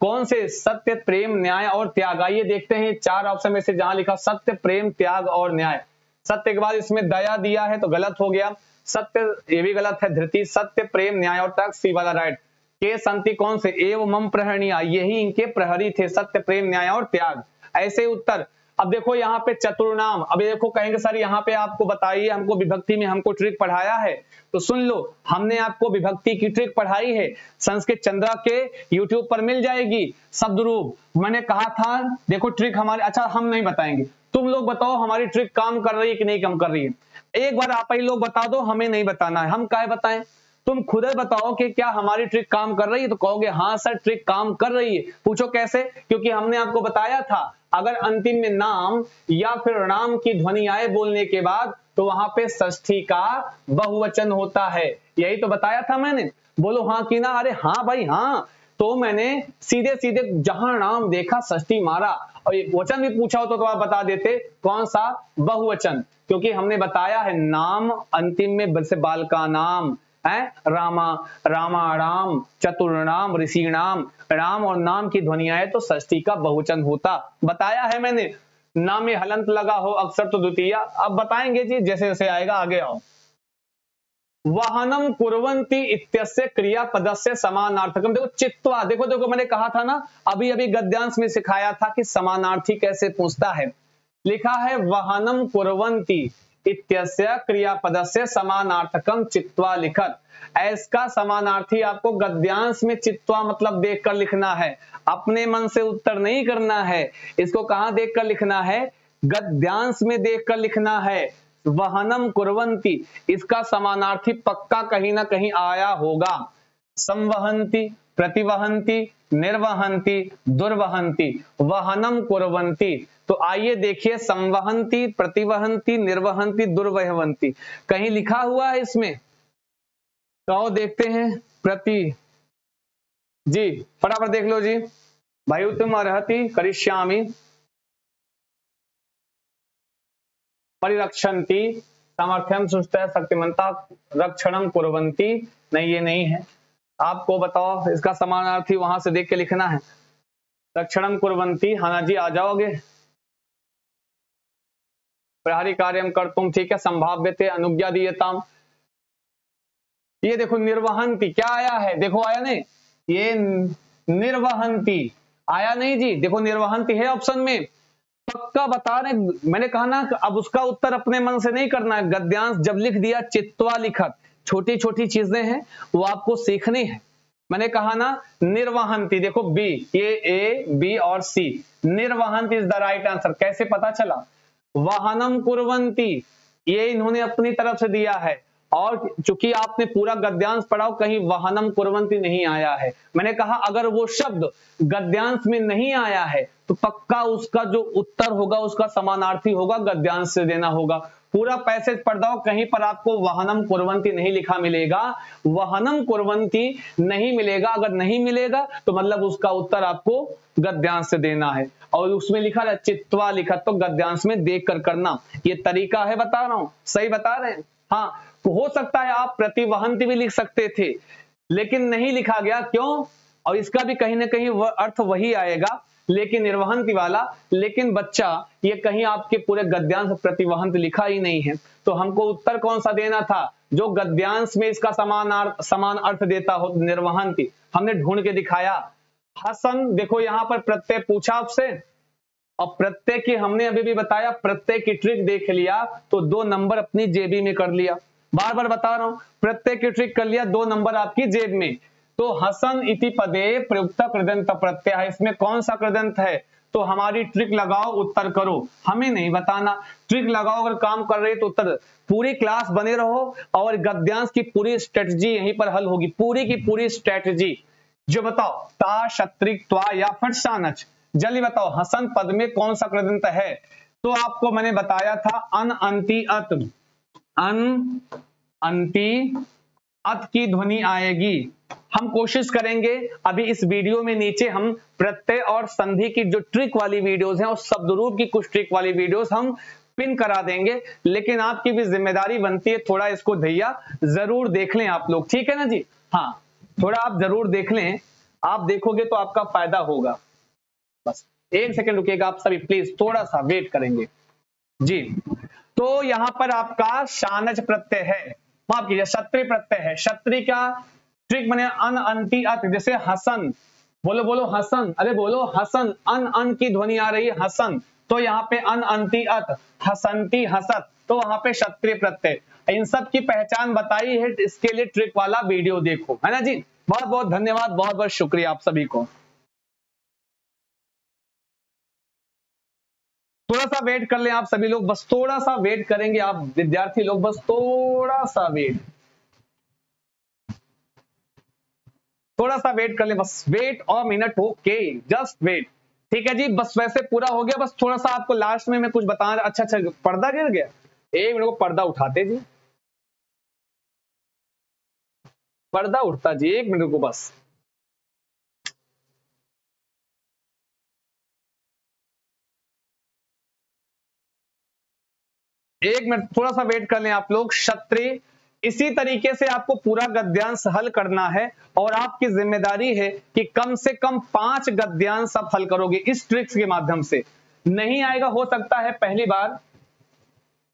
कौन से, सत्य प्रेम न्याय और त्याग। आइए देखते हैं 4 ऑप्शन में से जहां लिखा सत्य प्रेम त्याग और न्याय। सत्य के बाद इसमें दया दिया है तो गलत हो गया, सत्य ये भी गलत है, धृति सत्य प्रेम न्याय और त्याग सी वाला राइट। के संति कौन से, एव मम प्रहरणीय, यही इनके प्रहरी थे, सत्य प्रेम न्याय और त्याग, ऐसे उत्तर। अब देखो यहाँ पे चतुर्नाम, अब देखो कहेंगे सर यहाँ पे आपको बताइए, हमको विभक्ति में हमको ट्रिक पढ़ाया है, तो सुन लो, हमने आपको विभक्ति की ट्रिक पढ़ाई है, संस्कृत चंद्रा के यूट्यूब पर मिल जाएगी शब्द रूप। मैंने कहा था देखो ट्रिक हमारे, अच्छा हम नहीं बताएंगे, तुम लोग बताओ हमारी ट्रिक काम कर रही है कि नहीं काम कर रही है, एक बार आप ही लोग बता दो, हमें नहीं बताना है, हम काहे बताएं, तुम खुद बताओ कि क्या हमारी ट्रिक काम कर रही है, तो कहोगे हाँ सर ट्रिक काम कर रही है। पूछो कैसे, क्योंकि हमने आपको बताया था अगर अंतिम में नाम या फिर नाम की ध्वनि आए बोलने के बाद तो वहां पे षष्ठी का बहुवचन होता है, यही तो बताया था मैंने, बोलो हाँ कि ना, अरे हाँ भाई हाँ, तो मैंने सीधे सीधे जहां नाम देखा षष्ठी मारा, और वचन भी पूछा हो तो आप बता देते कौन सा, बहुवचन, क्योंकि हमने बताया है नाम अंतिम में से बाल का नाम है, रामा रामाणाम चतुर्नाम ऋषिणाम, राम और नाम की ध्वनि आए तो षष्ठी का बहुवचन होता, बताया है मैंने। नाम में हलंत लगा हो अक्षर तो द्वितीय, अब बताएंगे जी जैसे जैसे आएगा, आगे आओ। वाहनम कुर्वन्ति इत्यस्य क्रियापदस्य समानार्थकम, देखो चित्वा, देखो देखो मैंने कहा था ना, अभी अभी गद्यांश में सिखाया था कि समानार्थी कैसे पूछता है, लिखा है वाहनम कुर्वन्ति इत्यस्य क्रियापदस्य समानार्थकम चित्वा लिखत, इसका समानार्थी आपको गद्यांश में चित्वा मतलब देखकर लिखना है, अपने मन से उत्तर नहीं करना है, इसको कहां देखकर लिखना है, गद्यांश में देखकर लिखना है। वहनम कुर्वन्ति, इसका समानार्थी पक्का कहीं ना कहीं आया होगा, संवहन्ति, प्रतिवहन्ति, निर्वहन्ति, दुर्वहन्ति, वहनम कुर्वन्ति। तो आइए देखिए, संवहन्ति, प्रतिवहन्ति, निर्वहन्ति, दुर्वहन्ति, कहीं लिखा हुआ है इसमें? तो देखते हैं। प्रति जी फटाफट देख लो जी। भयूतम अर्हति करिष्यामि, परिरक्षन्ति, सामर्थ्यम सुष्ठः शक्तिमंता रक्षणम कुर्वन्ति। नहीं, ये नहीं है। आपको बताओ, इसका समानार्थी वहां से देख के लिखना है। रक्षणम कुर्वन्ति, हाना जी आ जाओगे। प्रहरी कार्यम कर्तुम, ठीक है। संभाव्यते अनुज्ञा दीयताम। ये देखो निर्वहन्ति, क्या आया है? देखो आया नहीं, ये निर्वहन्ति आया नहीं जी। देखो निर्वहन्ति है ऑप्शन में, पक्का बता रहे। मैंने कहा ना, अब उसका उत्तर अपने मन से नहीं करना है। गद्यांश जब लिख दिया, चित्वा लिखत, छोटी छोटी चीजें हैं वो आपको सीखनी है। मैंने कहा ना निर्वहन्ति, देखो बी, ये ए बी और सी, निर्वहन्ति इज द राइट आंसर। कैसे पता चला? वाहनम कुर्वन्ति ये इन्होंने अपनी तरफ से दिया है, और चूंकि आपने पूरा गद्यांश पढ़ा, कहीं वाहनम कुर्वन्ति नहीं आया है। मैंने कहा अगर वो शब्द गद्यांश में नहीं आया है तो पक्का उसका जो उत्तर होगा उसका समानार्थी होगा, गद्यांश से देना होगा। पूरा पैसेज पढ़ दो, कहीं पर आपको वाहनम कुर्वन्ति नहीं लिखा मिलेगा, वाहनम कुर्वन्ति नहीं मिलेगा। अगर नहीं मिलेगा तो मतलब उसका उत्तर आपको गद्यांश से देना है। और उसमें लिखा है चित्वा लिखा, तो गद्यांश में देख कर करना। ये तरीका है, बता रहा हूं, सही बता रहे हैं। हाँ, हो सकता है आप प्रतिवहन्ति भी लिख सकते थे, लेकिन नहीं लिखा गया, क्यों? और इसका भी कहीं ना कहीं अर्थ वही आएगा, लेकिन निर्वहन्ति वाला। लेकिन बच्चा, ये कहीं आपके पूरे गद्यांश प्रतिवहन्ति लिखा ही नहीं है, तो हमको उत्तर कौन सा देना था? जो गद्यांश में इसका समान अर्थ देता हो, निर्वहन्ति। हमने ढूंढ के दिखाया। हसन, देखो यहां पर प्रत्यय पूछा आपसे, और प्रत्यय की हमने अभी भी बताया, प्रत्यय की ट्रिक देख लिया तो 2 नंबर अपनी जेबी में कर लिया। बार बार बता रहा हूं, प्रत्यय की ट्रिक कर लिया, 2 नंबर आपकी जेब में। तो हसन इति पदे प्रयुक्त कृदंत प्रत्यय, इसमें कौन सा कृदंत है? तो हमारी ट्रिक लगाओ, उत्तर करो। हमें नहीं बताना, ट्रिक लगाओ। अगर काम कर रहे तो उत्तर। पूरी क्लास बने रहो और गद्यांश की पूरी स्ट्रेटजी यहीं पर हल होगी, पूरी की पूरी स्ट्रेटजी। जो बताओ, ता, क्षत्रिक, त्वा या फिर शानच, जल्दी बताओ हसन पद में कौन सा कृदंत है? तो आपको मैंने बताया था अन अंति अत, अन अंति अत की ध्वनि आएगी। हम कोशिश करेंगे अभी इस वीडियो में नीचे हम प्रत्यय और संधि की जो ट्रिक वाली वीडियोस हैं और शब्द रूप की कुछ ट्रिक वाली वीडियोस हम पिन करा देंगे, लेकिन आपकी भी जिम्मेदारी बनती है थोड़ा इसको धैया जरूर देख लें आप लोग, ठीक है ना जी? हाँ, थोड़ा आप जरूर देख लें, आप देखोगे तो आपका फायदा होगा। बस 1 सेकंड रुकिएगा आप सभी प्लीज, थोड़ा सा वेट करेंगे जी। तो यहां पर आपका शानच प्रत्यय है, माफ कीजिए क्षत्रिय प्रत्यय है। क्षत्रिय का ट्रिक बने अन अंति अत, जैसे हसन, बोलो बोलो हसन, अरे बोलो हसन, अन की ध्वनि आ रही है हसन, तो यहाँ पे अन अंति अत, हसंती हसत, तो वहां पे क्षत्रिय प्रत्यय। इन सब की पहचान बताई है, इसके लिए ट्रिक वाला वीडियो देखो, है ना जी? बहुत बहुत धन्यवाद, बहुत बहुत शुक्रिया आप सभी को। थोड़ा सा वेट कर लें आप सभी लोग, बस थोड़ा सा वेट करेंगे आप विद्यार्थी लोग, बस थोड़ा सा वेट, थोड़ा सा वेट कर लें, बस वेट और मिनट, ओके, जस्ट वेट, ठीक है जी। बस वैसे पूरा हो गया, बस थोड़ा सा आपको लास्ट में मैं कुछ बता रहा। अच्छा अच्छा, पर्दा गिर गया, 1 मिनट को पर्दा उठाते जी, पर्दा उठता जी, 1 मिनट को बस। एक मिनट, थोड़ा सा वेट कर लें आप लोग। क्षत्रिय, इसी तरीके से आपको पूरा गद्यांश हल करना है, और आपकी जिम्मेदारी है कि कम से कम 5 गद्यांश आप हल करोगे इस ट्रिक्स के माध्यम से। नहीं आएगा, हो सकता है पहली बार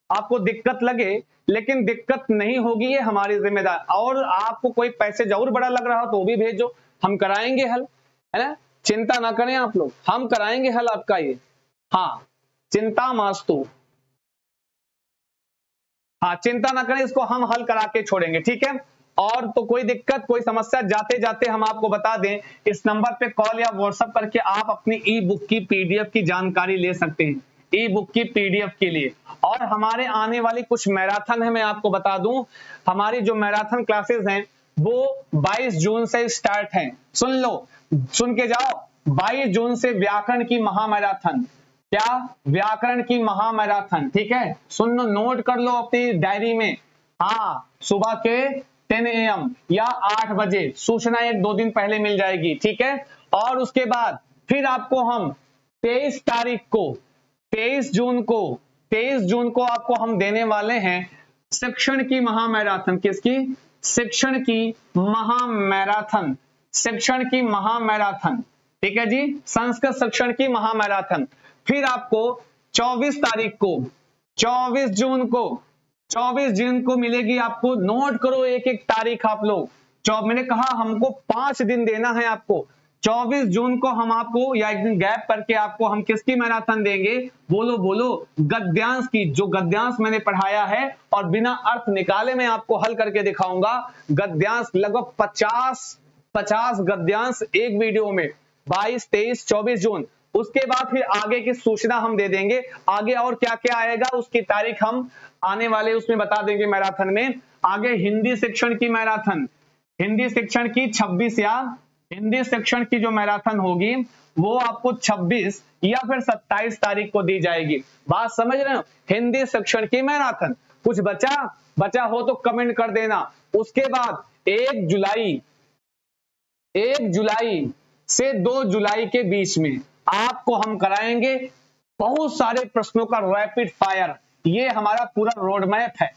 आपको दिक्कत लगे, लेकिन दिक्कत नहीं होगी, ये हमारी जिम्मेदारी। और आपको कोई पैसे और बड़ा लग रहा हो तो वो भी भेजो, हम कराएंगे हल, है ना? चिंता ना करें आप लोग, हम कराएंगे हल आपका ये, हाँ, चिंता मास्तु, हाँ चिंता ना करें, इसको हम हल करा के छोड़ेंगे, ठीक है? और तो कोई दिक्कत, कोई समस्या, जाते जाते हम आपको बता दें, इस नंबर पे कॉल या व्हाट्सएप करके आप अपनी ई बुक की पीडीएफ की जानकारी ले सकते हैं, ई बुक की पीडीएफ के लिए। और हमारे आने वाली कुछ मैराथन है, मैं आपको बता दूं, हमारी जो मैराथन क्लासेस हैं वो 22 जून से स्टार्ट है। सुन लो, सुन के जाओ, 22 जून से व्याकरण की महामैराथन। क्या? व्याकरण की महामैराथन। ठीक है, सुन लो, नोट कर लो अपनी डायरी में। हाँ, सुबह के 10 AM या 8 बजे सूचना 1-2 दिन पहले मिल जाएगी। ठीक है, और उसके बाद फिर आपको हम 23 तारीख को, 23 जून को आपको हम देने वाले हैं शिक्षण की महामैराथन। किसकी? शिक्षण की महामैराथन। शिक्षण की महामैराथन। ठीक है जी, संस्कृत शिक्षण की महामैराथन। फिर आपको 24 तारीख को, 24 जून को मिलेगी आपको। नोट करो एक एक तारीख आप लोग। मैंने कहा हमको 5 दिन देना है आपको। 24 जून को हम आपको, या एक दिन गैप करके आपको हम किसकी मैराथन देंगे? बोलो बोलो, गद्यांश की। जो गद्यांश मैंने पढ़ाया है और बिना अर्थ निकाले मैं आपको हल करके दिखाऊंगा। गद्यांश लगभग 50 गद्यांश एक वीडियो में, 22, 23, 24 जून। उसके बाद फिर आगे की सूचना हम दे देंगे। आगे और क्या क्या आएगा उसकी तारीख हम आने वाले उसमें बता देंगे मैराथन में। आगे हिंदी शिक्षण की मैराथन, हिंदी शिक्षण की 26 या हिंदी शिक्षण की जो मैराथन होगी वो आपको 26 या फिर 27 तारीख को दी जाएगी। बात समझ रहे हो? हिंदी शिक्षण की मैराथन। कुछ बचा हो तो कमेंट कर देना। उसके बाद 1 जुलाई से 2 जुलाई के बीच में आपको हम कराएंगे बहुत सारे प्रश्नों का रैपिड फायर। ये हमारा पूरा रोड मैप है,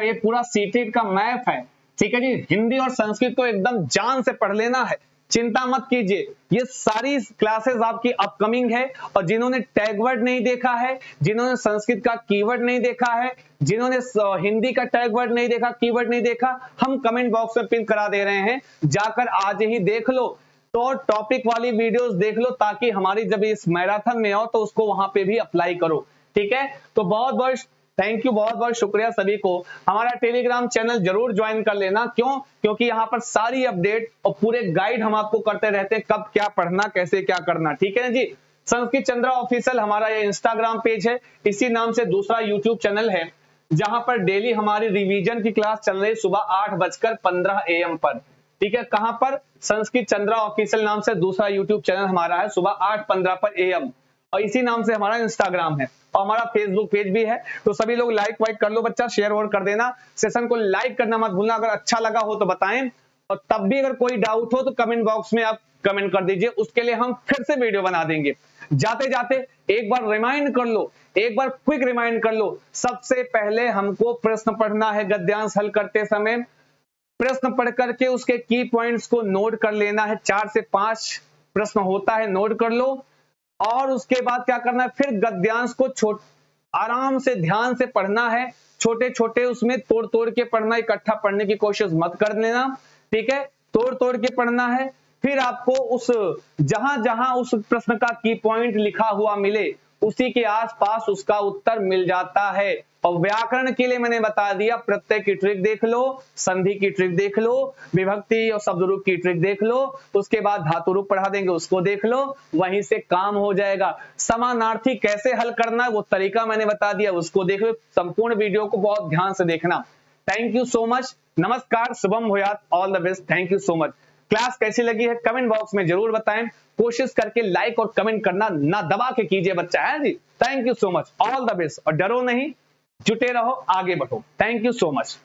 ये पूरा सीटेट का मैप है। ठीक है जी, हिंदी और संस्कृत को एकदम जान से पढ़ लेना है, चिंता मत कीजिए। ये सारी क्लासेस आपकी अपकमिंग है। और जिन्होंने टैगवर्ड नहीं देखा है, जिन्होंने संस्कृत का कीवर्ड नहीं देखा है, जिन्होंने हिंदी का टैगवर्ड नहीं देखा, कीवर्ड नहीं देखा, हम कमेंट बॉक्स में पिन करा दे रहे हैं, जाकर आज ही देख लो। तो टॉपिक वाली वीडियोस देख लो, ताकि हमारी जब इस मैराथन में आओ तो उसको वहां पे भी अप्लाई करो। ठीक है, तो बहुत बहुत थैंक यू, बहुत बहुत शुक्रिया सभी को। हमारा टेलीग्राम चैनल जरूर ज्वाइन कर लेना। क्यों? क्योंकि यहाँ पर सारी अपडेट और पूरे गाइड हम आपको करते रहते हैं, कब क्या पढ़ना, कैसे क्या करना। ठीक है ना जी। संस्कृत चंद्रा ऑफिशियल हमारा ये इंस्टाग्राम पेज है, इसी नाम से दूसरा यूट्यूब चैनल है, जहां पर डेली हमारी रिवीजन की क्लास चल रही सुबह 8:15 AM पर। ठीक है, कहां पर? संस्कृत चंद्रा ऑफिशियल नाम से दूसरा यूट्यूब चैनल हमारा है, सुबह 8:15 पर AM, और इसी नाम से हमारा इंस्टाग्राम है और हमारा फेसबुक पेज भी है। तो सभी लोग लाइक वाइक कर लो बच्चा, शेयर और कर देना। सेशन को लाइक करना मत भूलना। अगर अच्छा लगा हो तो बताएं, और तब भी अगर कोई डाउट हो तो कमेंट बॉक्स में आप कमेंट कर दीजिए, उसके लिए हम फिर से वीडियो बना देंगे। जाते जाते एक बार रिमाइंड कर लो, एक बार क्विक रिमाइंड कर लो। सबसे पहले हमको प्रश्न पढ़ना है गद्यांश हल करते समय। प्रश्न पढ़ करके उसके की पॉइंट्स को नोट कर लेना है। 4 से 5 प्रश्न होता है, नोट कर लो। और उसके बाद क्या करना है? फिर गद्यांश को आराम से ध्यान से पढ़ना है, छोटे छोटे उसमें तोड़ तोड़ के पढ़ना, इकट्ठा पढ़ने की कोशिश मत कर लेना। ठीक है, तोड़ तोड़ के पढ़ना है। फिर आपको उस जहां जहां उस प्रश्न का की पॉइंट लिखा हुआ मिले, उसी के आसपास उसका उत्तर मिल जाता है। और व्याकरण के लिए मैंने बता दिया, प्रत्यय की ट्रिक देख लो, संधि की ट्रिक देख लो, विभक्ति और शब्द रूप की ट्रिक देख लो, उसके बाद धातु रूप पढ़ा देंगे, उसको देख लो, वहीं से काम हो जाएगा। समानार्थी कैसे हल करना है वो तरीका मैंने बता दिया, उसको देख लो। संपूर्ण वीडियो को बहुत ध्यान से देखना। थैंक यू सो मच, नमस्कार, शुभम भूयात, all the best, thank you so much. Class कैसी लगी है कमेंट बॉक्स में जरूर बताएं। कोशिश करके लाइक और कमेंट करना ना दबा के कीजिए बच्चा, है जी। Thank you so much, all the best, और डरो नहीं, जुटे रहो, आगे बढ़ो। Thank you so much.